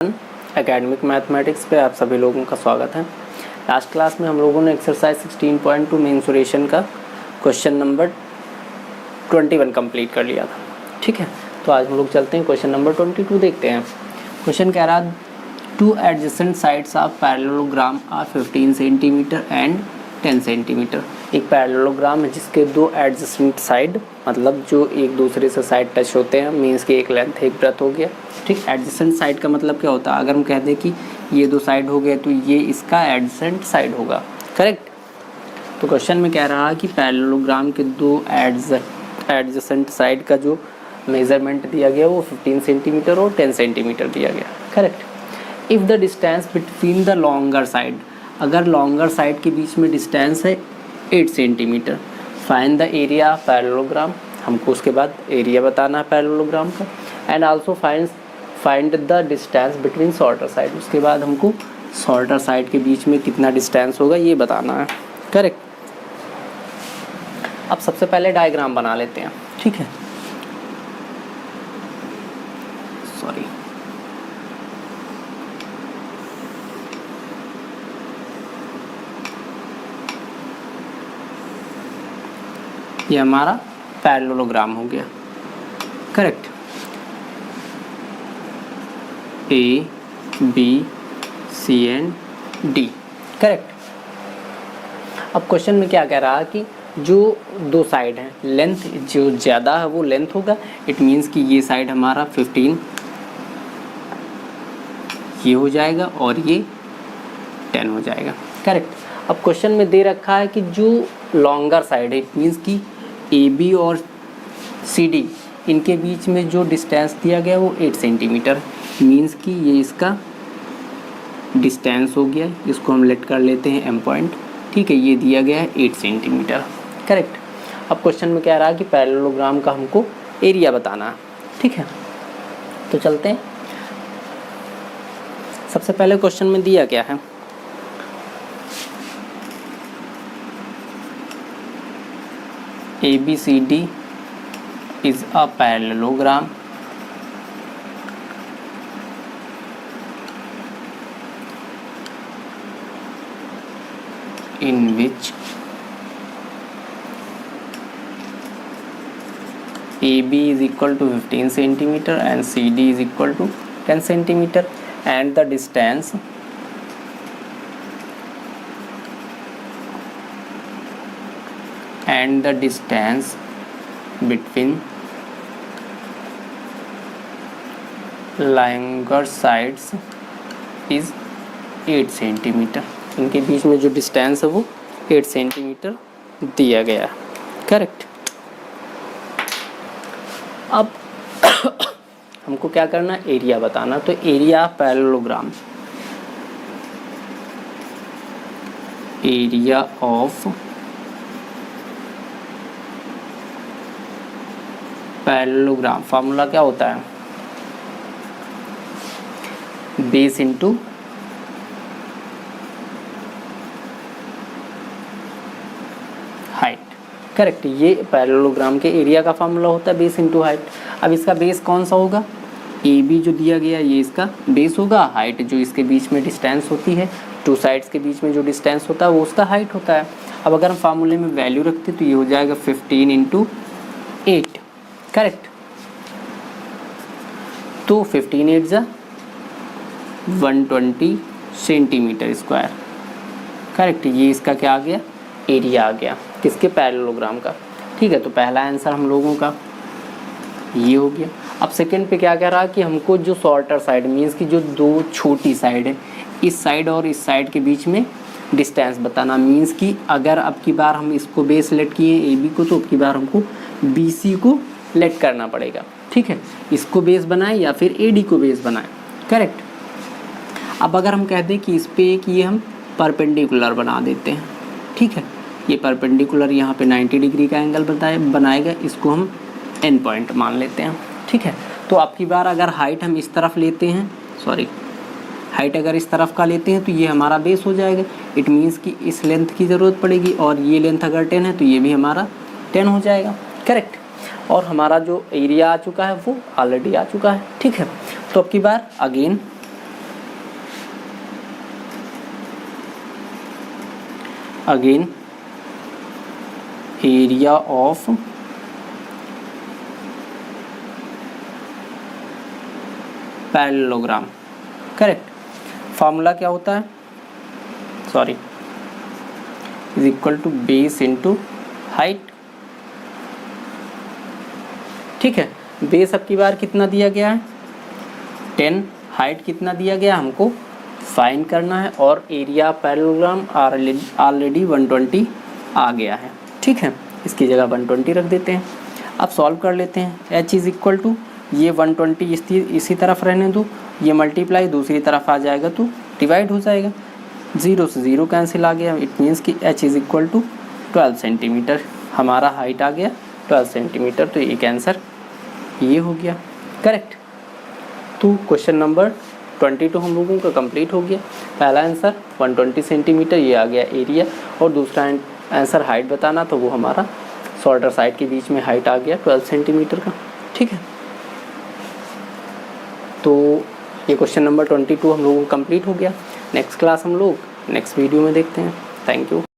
Academic mathematics पे आप सभी लोगों का स्वागत है। लास्ट क्लास में हम लोगों ने एक्सरसाइज 16.2 मेंसुरेशन का क्वेश्चन नंबर 21 कंप्लीट कर लिया था। ठीक है, तो आज हम लोग चलते हैं क्वेश्चन नंबर 22 देखते हैं। क्वेश्चन कह रहा two adjacent sides of parallelogram are 15 centimetre and 10 centimetre. एक पैरेललोग्राम है जिसके दो एडजेसेंट साइड, मतलब जो एक दूसरे से साइड टच होते हैं, मीन्स की एक लेंथ एक ब्रेथ हो गया। ठीक, एडजेसेंट साइड का मतलब क्या होता है? अगर हम कह दें कि ये दो साइड हो गए तो ये इसका एडजेसेंट साइड होगा। करेक्ट। तो क्वेश्चन में कह रहा है कि पैरेललोग्राम के दो एडजेसेंट साइड का जो मेजरमेंट दिया गया वो 15 सेंटीमीटर और 10 सेंटीमीटर दिया गया। Correct. If the distance between the longer side, अगर लॉन्गर साइड के बीच में डिस्टेंस है 8 centimetre, find the area parallelogram, हमको उसके बाद एरिया बताना है पैरेललोग्राम का। And also find the distance between shorter side, उसके बाद हमको शॉर्टर साइड के बीच में कितना डिस्टेंस होगा ये बताना है। करेक्ट। अब सबसे पहले डायग्राम बना लेते हैं। ठीक है, सॉरी, ये हमारा पैरेललोग्राम हो गया। Correct. A B C and D. Correct. अब क्वेश्चन में क्या कह रहा है कि जो दो साइड हैं, लेंथ जो ज़्यादा है वो लेंथ होगा। इट मीन्स कि ये साइड हमारा 15 ये हो जाएगा और ये 10 हो जाएगा। करेक्ट। अब क्वेश्चन में दे रखा है कि जो लॉन्गर साइड है, इट मीन्स कि ए बी और सी डी, इनके बीच में जो डिस्टेंस दिया गया वो 8 सेंटीमीटर, मीन्स कि ये इसका डिस्टेंस हो गया। इसको हम लेट कर लेते हैं एम पॉइंट। ठीक है, ये दिया गया है 8 सेंटीमीटर। करेक्ट। अब क्वेश्चन में कह रहा है कि पैरेललोग्राम का हमको एरिया बताना है। ठीक है, तो चलते हैं। सबसे पहले क्वेश्चन में दिया क्या है, ABCD is a parallelogram in which AB is equal to 15 centimeter and CD is equal to 10 centimeter and the distance between longer sides is 8 centimetre. इनके बीच में जो डिस्टेंस है वो 8 सेंटीमीटर दिया गया है। करेक्ट। अब हमको क्या करना है, एरिया बताना। तो area parallelogram, area of parallelogram, formula क्या होता है, बेस इंटू हाइट। करेक्ट। ये पैरेललोग्राम के एरिया का फार्मूला होता है बेस इंटू हाइट। अब इसका बेस कौन सा होगा, ए बी जो दिया गया ये इसका बेस होगा, हाइट जो इसके बीच में डिस्टेंस होती है, टू साइड्स के बीच में जो डिस्टेंस होता है वो उसका हाइट होता है। अब अगर हम फार्मूले में वैल्यू रखते तो ये हो जाएगा 15 इंटू 8। करेक्ट। तो 15 8 जा 120 सेंटीमीटर स्क्वायर। करेक्ट। ये इसका क्या आ गया, एरिया आ गया, किसके, पैरेललोग्राम का। ठीक है, तो पहला आंसर हम लोगों का ये हो गया। अब सेकंड पे क्या कह रहा है कि हमको जो शॉर्टर साइड, मीन्स कि जो दो छोटी साइड है, इस साइड और इस साइड के बीच में डिस्टेंस बताना। मीन्स कि अगर अब की बार हम इसको बेस लेट किए ए बी को, तो अब की बार हमको बी सी को लेट करना पड़ेगा। ठीक है, इसको बेस बनाए या फिर ए डी को बेस बनाए। करेक्ट। अब अगर हम कह दें कि इस पे एक ये हम परपेंडिकुलर बना देते हैं। ठीक है, ये परपेंडिकुलर यहाँ पे 90 डिग्री का एंगल बनाएगा, इसको हम एन पॉइंट मान लेते हैं। ठीक है, तो अब की बार अगर हाइट हम इस तरफ लेते हैं, सॉरी हाइट अगर इस तरफ का लेते हैं तो ये हमारा बेस हो जाएगा। इट मीन्स कि इस लेंथ की ज़रूरत पड़ेगी और ये लेंथ अगर 10 है तो ये भी हमारा 10 हो जाएगा। करेक्ट। और हमारा जो एरिया आ चुका है वो ऑलरेडी आ चुका है। ठीक है, तो अब की बार again again area of parallelogram. Correct. Formula क्या होता है, sorry, is equal to base into height. ठीक है, बेस अब की बार कितना दिया गया है 10, हाइट कितना दिया गया हमको फाइंड करना है, और एरिया पैरेललोग्राम ऑलरेडी 120 आ गया है। ठीक है, इसकी जगह 120 रख देते हैं। अब सॉल्व कर लेते हैं। h इज इक्वल टू ये 120 इसी तरफ रहने दो, ये मल्टीप्लाई दूसरी तरफ आ जाएगा तो डिवाइड हो जाएगा, 0 से 0 कैंसिल आ गया। इट मीन्स कि h is equal to 12 centimetre, हमारा हाइट आ गया 12 सेंटीमीटर। तो एक आंसर ये हो गया। करेक्ट। तो क्वेश्चन नंबर 22 हम लोगों का कंप्लीट हो गया। पहला आंसर 120 सेंटीमीटर ये आ गया एरिया, और दूसरा आंसर हाइट बताना, तो वो हमारा शॉर्टर साइड के बीच में हाइट आ गया 12 सेंटीमीटर का। ठीक है, तो ये क्वेश्चन नंबर 22 हम लोगों को कंप्लीट हो गया। नेक्स्ट क्लास हम लोग नेक्स्ट वीडियो में देखते हैं। Thank you.